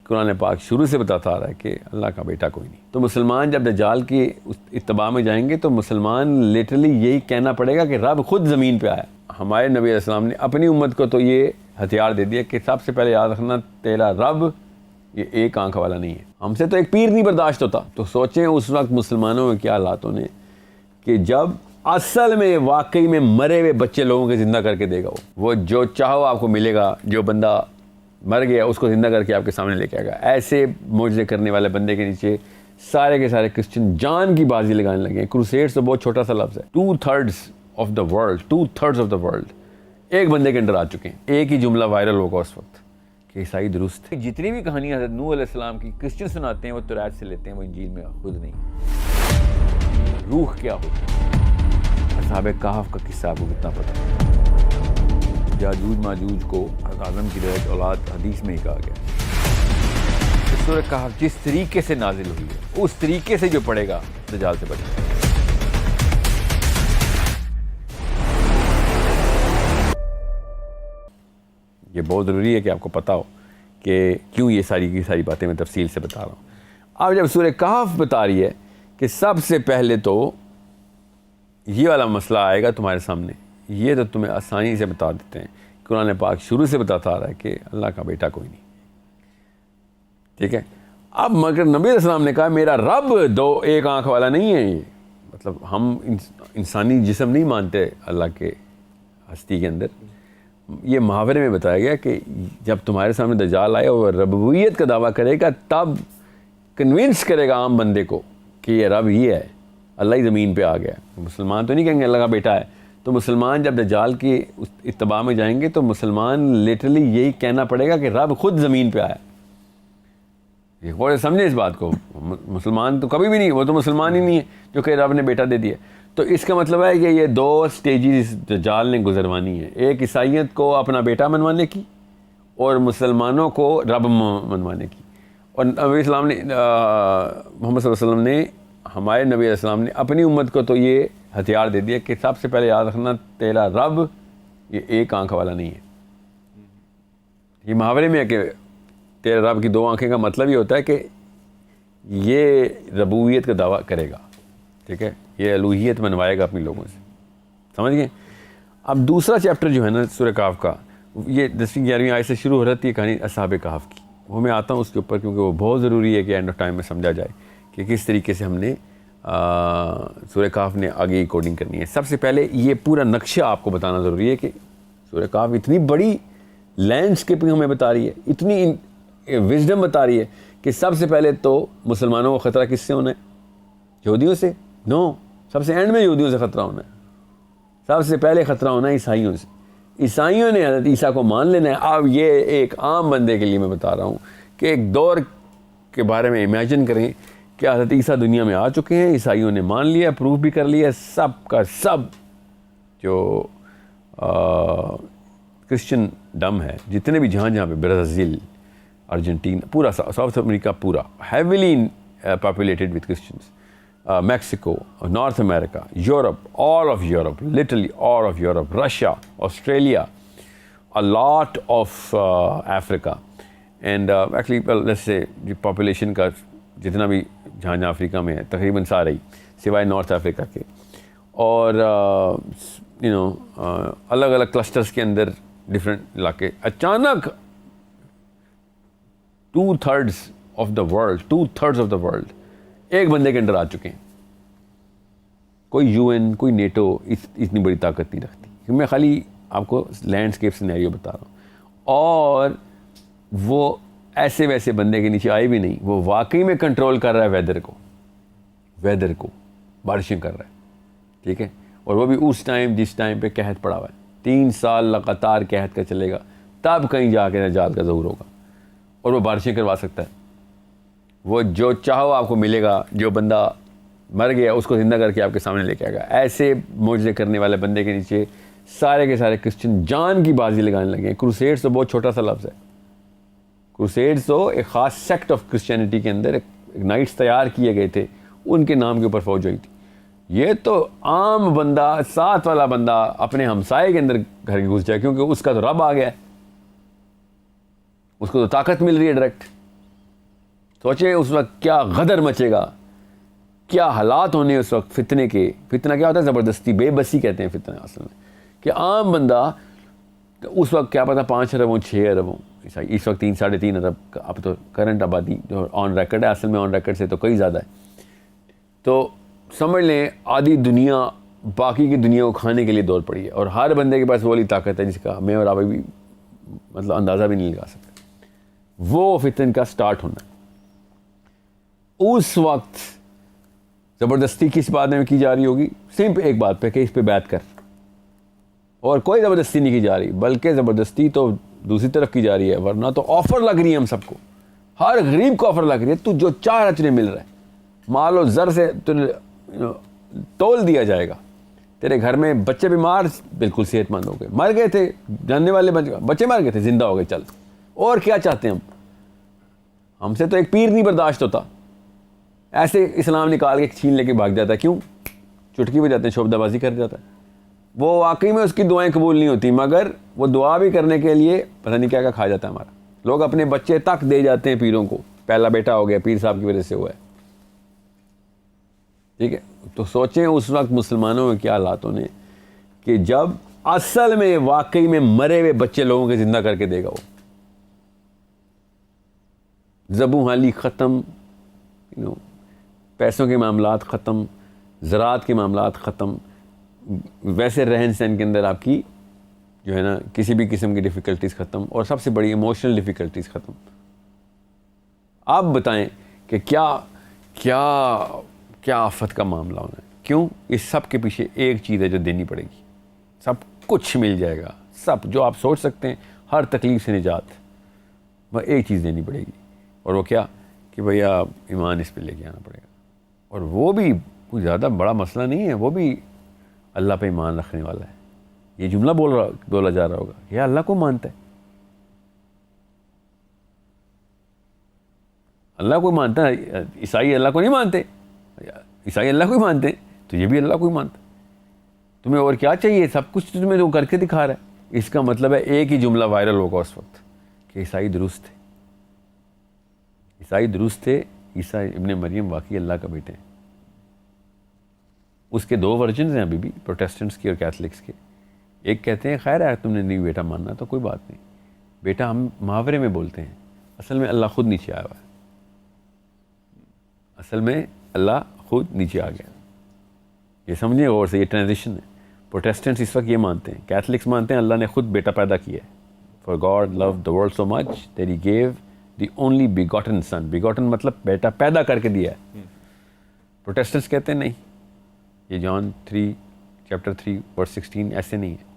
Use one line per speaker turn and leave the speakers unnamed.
قرآن پاک شروع سے بتاتا آ رہا ہے کہ اللہ کا بیٹا کوئی نہیں. تو مسلمان جب دجال کی اتباع میں جائیں گے تو مسلمان لٹرلی یہی کہنا پڑے گا کہ رب خود زمین پہ آیا. ہمارے نبی علیہ السلام نے اپنی امت کو تو یہ ہتھیار دے دیا کہ سب سے پہلے یاد رکھنا تیرا رب یہ ایک آنکھ والا نہیں ہے. ہم سے تو ایک پیر نہیں برداشت ہوتا. تو سوچیں اس وقت مسلمانوں میں کیا حالات ہونے کہ جب اصل میں واقعی میں مرے ہوئے بچے لوگوں کے زندہ کر کے دے گا. وہ جو چاہو آپ کو ملے گا. جو بندہ مر گیا اس کو زندہ کر کے آپ کے سامنے لے کے آئے گا. ایسے معجزے کرنے والے بندے کے نیچے سارے کے سارے کرسچن جان کی بازی لگانے لگے ہیں. کروسیڈز تو بہت چھوٹا سا لفظ ہے. 2/3 آف دا ورلڈ ایک بندے کے اندر آ چکے ہیں. ایک ہی جملہ وائرل ہوگا اس وقت کہ عیسائی درست. جتنی بھی کہانیاں حضرت نوح علیہ السلام کی کرسچن سناتے ہیں وہ توریت سے لیتے ہیں, وہ انجیل میں خود نہیں. روح کیا ہوتا ہے؟ اصحاب کہف کا قصہ آپ کو کتنا پتہ ہے؟ یاجوج ماجوج کو حضرت آدم کی روایت اولاد حدیث میں ہی کہا گیا. سورہ کہف جس طریقے سے نازل ہوئی ہے اس طریقے سے جو پڑھے گا دجال سے بچے گا. یہ بہت ضروری ہے کہ آپ کو پتہ ہو کہ کیوں یہ ساری کی ساری باتیں میں تفصیل سے بتا رہا ہوں. اب جب سورہ کہف بتا رہی ہے کہ سب سے پہلے تو یہ والا مسئلہ آئے گا تمہارے سامنے, یہ تو تمہیں آسانی سے بتا دیتے ہیں. قرآن پاک شروع سے بتاتا آ رہا ہے کہ اللہ کا بیٹا کوئی نہیں. ٹھیک ہے. اب مگر نبی علیہ السلام نے کہا میرا رب ایک آنکھ والا نہیں ہے. یہ مطلب ہم انسانی جسم نہیں مانتے اللہ کے ہستی کے اندر. یہ محاورے میں بتایا گیا کہ جب تمہارے سامنے دجال آئے اور ربوبیت کا دعویٰ کرے گا تب کنونس کرے گا عام بندے کو کہ یہ رب ہی ہے, اللہ ہی زمین پہ آ گیا. مسلمان تو نہیں کہیں گے اللہ کا بیٹا ہے. تو مسلمان جب دجال کی اتباع میں جائیں گے تو مسلمان لٹرلی یہی کہنا پڑے گا کہ رب خود زمین پہ آیا. اور سمجھیں اس بات کو, مسلمان تو کبھی بھی نہیں, وہ تو مسلمان ہی نہیں ہے جو کہ رب نے بیٹا دے دیا. تو اس کا مطلب ہے کہ یہ دو سٹیجز دجال نے گزروانی ہے, ایک عیسائیت کو اپنا بیٹا منوانے کی اور مسلمانوں کو رب منوانے کی. اور نبی اسلام نے محمد صلی اللہ علیہ وسلم نے ہمارے نبی علیہ السلام نے اپنی امت کو تو یہ ہتھیار دے دیا کہ سب سے پہلے یاد رکھنا تیرا رب یہ ایک آنکھ والا نہیں ہے. یہ محاورے میں ہے کہ تیرے رب کی دو آنکھیں کا مطلب یہ ہوتا ہے کہ یہ ربوبیت کا دعویٰ کرے گا. ٹھیک ہے, یہ الوہیت منوائے گا اپنے لوگوں سے. سمجھ گئے. اب دوسرا چیپٹر جو ہے نا سورہ کہف کا, یہ 10ویں 11ویں آیت سے شروع ہو رہی ہے کہانی اصحاب کہف کی. وہ میں آتا ہوں اس کے اوپر کیونکہ وہ بہت ضروری ہے کہ اینڈ آف ٹائم میں سمجھا جائے کہ کس طریقے سے ہم نے سورہ کہف نے آگے کوڈنگ کرنی ہے. سب سے پہلے یہ پورا نقشہ آپ کو بتانا ضروری ہے کہ سورہ کہف اتنی بڑی لینڈسکیپنگ ہمیں بتا رہی ہے, اتنی وزڈم بتا رہی ہے کہ سب سے پہلے تو مسلمانوں کو خطرہ کس سے ہونا ہے؟ یہودیوں سے؟ نو, سب سے اینڈ میں یہودیوں سے خطرہ ہونا ہے. سب سے پہلے خطرہ ہونا ہے عیسائیوں سے. عیسائیوں نے حضرت عیسیٰ کو مان لینا ہے. اب یہ ایک عام بندے کے لیے میں بتا رہا ہوں کہ ایک دور کے بارے میں امیجن کریں کہ حضرت عیسیٰ دنیا میں آ چکے ہیں, عیسائیوں نے مان لیا, پروف بھی کر لیا. سب کا سب جو کرسچن ڈم ہے جتنے بھی جہاں جہاں پہ برازیل, ارجنٹین, پورا ساؤتھ امریکہ پورا heavily populated with Christians, Mexico, north America, Europe, all of Europe, literally all of Europe, Russia, Australia, a lot of Africa, and actually well, let's say population کا جتنا بھی جہاں جہاں افریقہ میں ہے تقریباً سارے ہی سوائے نارتھ افریقہ کے, اور الگ الگ کلسٹرز کے اندر ڈفرینٹ علاقے. اچانک 2/3 آف دا ورلڈ ایک بندے کے اندر آ چکے ہیں. کوئی یو این, کوئی نیٹو اتنی بڑی طاقت نہیں رکھتی. میں خالی آپ کو لینڈسکیپ سینیریو بتا رہا ہوں. اور وہ ایسے ویسے بندے کے نیچے آئے بھی نہیں, وہ واقعی میں کنٹرول کر رہا ہے ویدر کو بارشیں کر رہا ہے. ٹھیک ہے, اور وہ بھی اس ٹائم جس ٹائم پہ قحط پڑا ہوا ہے. 3 سال لگاتار قحط کا چلے گا, تب کہیں جا کے دجال کا ظہور ہوگا اور وہ بارشیں کروا سکتا ہے. وہ جو چاہو آپ کو ملے گا. جو بندہ مر گیا اس کو زندہ کر کے آپ کے سامنے لے کے آئے گا. ایسے معجزے کرنے والے بندے کے نیچے سارے کے سارے کرسچن جان کی بازی لگانے لگے ہیں. کروسیڈز تو بہت چھوٹا سا لفظ ہے. کروسیڈز تو ایک خاص سیکٹ آف کرسچینٹی کے اندر ایک نائٹس تیار کیے گئے تھے, ان کے نام کے اوپر فوج ہوئی تھی. یہ تو عام بندہ, ساتھ والا بندہ اپنے ہمسائے کے اندر گھر گھس جائے, کیونکہ اس کا تو رب آ گیا ہے, اس کو تو طاقت مل رہی ہے ڈائریکٹ. سوچیں اس وقت کیا غدر مچے گا, کیا حالات ہونے اس وقت فتنے کے. فتنہ کیا ہوتا ہے؟ زبردستی, بے بسی کہتے ہیں فتنہ اصل میں, کہ عام بندہ اس وقت کیا پتا 5 ارب ہوں 6 ارب ہوں, اس وقت 3-3.5 ارب, اب تو کرنٹ آبادی جو آن ریکڈ ہے, اصل میں آن ریکڈ سے تو کئی زیادہ ہے. تو سمجھ لیں آدھی دنیا باقی کی دنیا کو کھانے کے لیے دوڑ پڑی ہے, اور ہر بندے کے پاس وہ والی طاقت ہے جس کا میں اور آپ بھی مطلب اندازہ بھی نہیں لگا سکتے. وہ فتن کا سٹارٹ ہونا ہے. اس وقت زبردستی کس بات میں کی جا رہی ہوگی؟ صرف ایک بات پہ کہ اس پہ بیعت کر, اور کوئی زبردستی نہیں کی جا رہی, بلکہ زبردستی تو دوسری طرف کی جا رہی ہے. ورنہ تو آفر لگ رہی ہے ہم سب کو, ہر غریب کو آفر لگ رہی ہے, تو جو چاہ رہا تجھے مل رہا ہے, مال و زر سے تول دیا جائے گا. تیرے گھر میں بچے بیمار, بالکل صحت مند ہو گئے, مر گئے تھے جاننے والے بچے مر گئے تھے, زندہ ہو گئے, چل. اور کیا چاہتے ہیں ہم سے تو ایک پیر نہیں برداشت ہوتا, ایسے اسلام نکال کے چھین لے کے بھاگ جاتا ہے. کیوں؟ چٹکی بجاتے ہیں, شعبدہ بازی کر جاتا ہے. وہ واقعی میں اس کی دعائیں قبول نہیں ہوتی, مگر وہ دعا بھی کرنے کے لیے پتہ نہیں کیا کھا جاتا ہے ہمارا. لوگ اپنے بچے تک دے جاتے ہیں پیروں کو, پہلا بیٹا ہو گیا پیر صاحب کی وجہ سے ہوا ہے. ٹھیک ہے, تو سوچیں اس وقت مسلمانوں میں کیا حالات ہونے کہ جب اصل میں واقعی میں مرے ہوئے بچے لوگوں کے زندہ کر کے دے گا. وہ ذبح حالی ختم, پیسوں کے معاملات ختم, زراعت کے معاملات ختم, ویسے رہن سہن کے اندر آپ کی جو ہے نا کسی بھی قسم کی ڈیفیکلٹیز ختم, اور سب سے بڑی ایموشنل ڈیفیکلٹیز ختم. آپ بتائیں کہ کیا کیا کیا آفت کا معاملہ ہونا ہے. کیوں؟ اس سب کے پیچھے ایک چیز ہے جو دینی پڑے گی. سب کچھ مل جائے گا, سب جو آپ سوچ سکتے ہیں, ہر تکلیف سے نجات, وہ ایک چیز دینی پڑے گی. اور وہ کیا کہ بھیا ایمان اس پہ لے کے آنا پڑے گا. اور وہ بھی کوئی زیادہ بڑا مسئلہ نہیں ہے, وہ بھی اللہ پہ ایمان رکھنے والا ہے. یہ جملہ بولا جا رہا ہوگا, یہ اللہ کو مانتا ہے, اللہ کو مانتا ہے. عیسائی اللہ کو نہیں مانتے, عیسائی اللہ کو ہی مانتے ہیں, تو یہ بھی اللہ کو ہی مانتا ہے. تمہیں اور کیا چاہیے؟ سب کچھ تمہیں وہ کر کے دکھا رہا ہے. اس کا مطلب ہے ایک ہی جملہ وائرل ہوگا اس وقت کہ عیسائی درست تھے, عیسائی درست تھے, عیسیٰ ابن مریم واقعی اللہ کا بیٹے ہیں. اس کے 2 ورژنز ہیں ابھی بھی, پروٹیسٹنٹس کی اور کیتھلکس کے. ایک کہتے ہیں خیر ہے تم نے نہیں بیٹا ماننا تو کوئی بات نہیں, بیٹا ہم محاورے میں بولتے ہیں, اصل میں اللہ خود نیچے آیا ہوا ہے. اصل میں اللہ خود نیچے آ گیا. یہ سمجھیں غور سے, یہ ٹرانزیشن ہے. پروٹیسٹنٹس اس وقت یہ مانتے ہیں, کیتھلکس مانتے ہیں اللہ نے خود بیٹا پیدا کیا ہے. For God love the world so much that he gave the only begotten son. Begotten مطلب بیٹا پیدا کر کے دیا ہے. پروٹیسٹنٹس کہتے ہیں نہیں, یہ جان 3 چیپٹر 3 ورس 16 ایسے نہیں ہے.